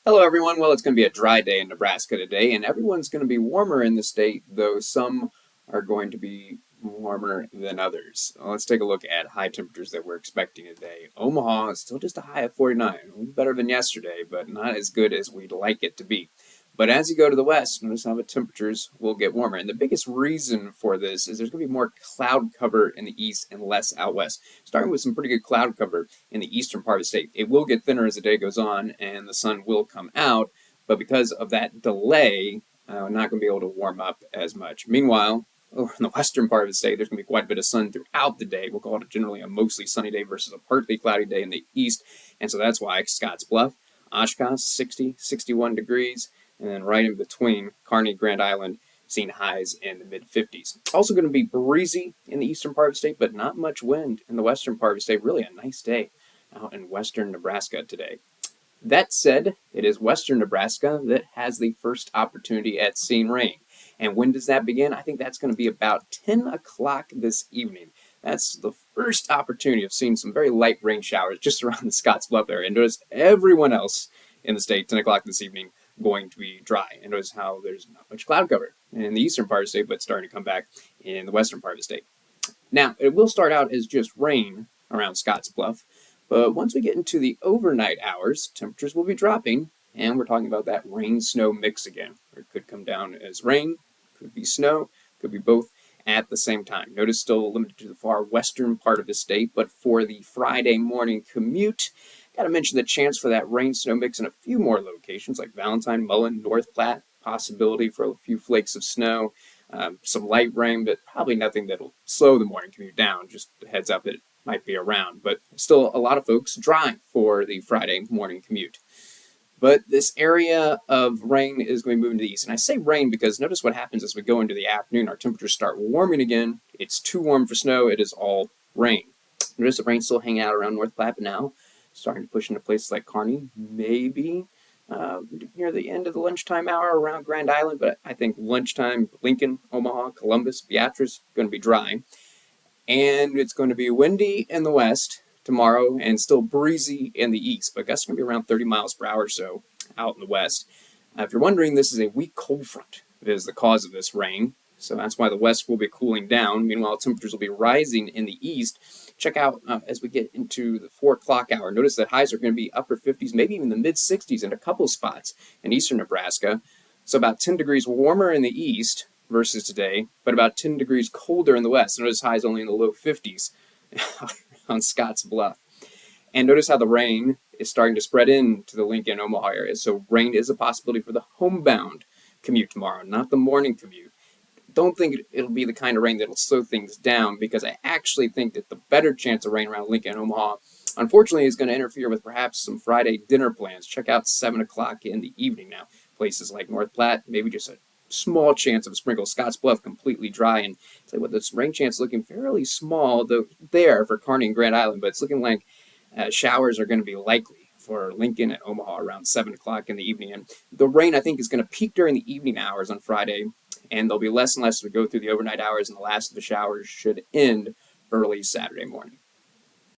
Hello, everyone. Well, it's going to be a dry day in Nebraska today, and everyone's going to be warmer in the state, though some are going to be warmer than others. Let's take a look at high temperatures that we're expecting today. Omaha is still just a high of 49, a little better than yesterday, but not as good as we'd like it to be. But as you go to the west, notice how the temperatures will get warmer. And the biggest reason for this is there's going to be more cloud cover in the east and less out west. Starting with some pretty good cloud cover in the eastern part of the state. It will get thinner as the day goes on and the sun will come out. But because of that delay, we're not going to be able to warm up as much. Meanwhile, over in the western part of the state, there's going to be quite a bit of sun throughout the day. We'll call it generally a mostly sunny day versus a partly cloudy day in the east. And so that's why Scotts Bluff, Oshkosh, 60, 61 degrees. And then right in between, Kearney, Grand Island, seeing highs in the mid-50s. Also going to be breezy in the eastern part of the state, but not much wind in the western part of the state. Really a nice day out in western Nebraska today. That said, it is western Nebraska that has the first opportunity at seeing rain. And when does that begin? I think that's going to be about 10 o'clock this evening. That's the first opportunity of seeing some very light rain showers just around the Scotts Bluff area. And notice everyone else in the state, 10 o'clock this evening, going to be dry. And notice how there's not much cloud cover in the eastern part of the state, but starting to come back in the western part of the state. Now, it will start out as just rain around Scotts Bluff, but once we get into the overnight hours, temperatures will be dropping, and we're talking about that rain-snow mix again. It could come down as rain, could be snow, could be both at the same time. Notice still limited to the far western part of the state, but for the Friday morning commute, got to mention the chance for that rain-snow mix in a few more locations like Valentine, Mullen, North Platte, possibility for a few flakes of snow, some light rain, but probably nothing that'll slow the morning commute down. Just a heads up that it might be around, but still a lot of folks dry for the Friday morning commute. But this area of rain is going to be moving to the east. And I say rain because notice what happens as we go into the afternoon. Our temperatures start warming again. It's too warm for snow. It is all rain. Notice the rain still hanging out around North Platte now. Starting to push into places like Kearney, maybe near the end of the lunchtime hour around Grand Island. But I think lunchtime, Lincoln, Omaha, Columbus, Beatrice, going to be dry. And it's going to be windy in the west tomorrow and still breezy in the east, but gusts are going to be around 30 miles per hour or so out in the west. If you're wondering, this is a weak cold front that is the cause of this rain, so that's why the west will be cooling down. Meanwhile, temperatures will be rising in the east. Check out as we get into the 4 o'clock hour. Notice that highs are going to be upper 50s, maybe even the mid-60s in a couple spots in eastern Nebraska. So about 10 degrees warmer in the east versus today, but about 10 degrees colder in the west. Notice highs only in the low 50s. On Scotts Bluff. And notice how the rain is starting to spread into the Lincoln, Omaha area. So rain is a possibility for the homebound commute tomorrow, not the morning commute. Don't think it'll be the kind of rain that'll slow things down, because I actually think that the better chance of rain around Lincoln and Omaha, unfortunately, is going to interfere with perhaps some Friday dinner plans. Check out 7 o'clock in the evening now. Places like North Platte, maybe just a small chance of a sprinkle. Scotts Bluff completely dry, and tell you what, this rain chance looking fairly small though there for Kearney and Grand Island, but it's looking like showers are going to be likely for Lincoln and Omaha around 7 o'clock in the evening. And the rain, I think, is going to peak during the evening hours on Friday, and there'll be less and less as we go through the overnight hours, and the last of the showers should end early Saturday morning.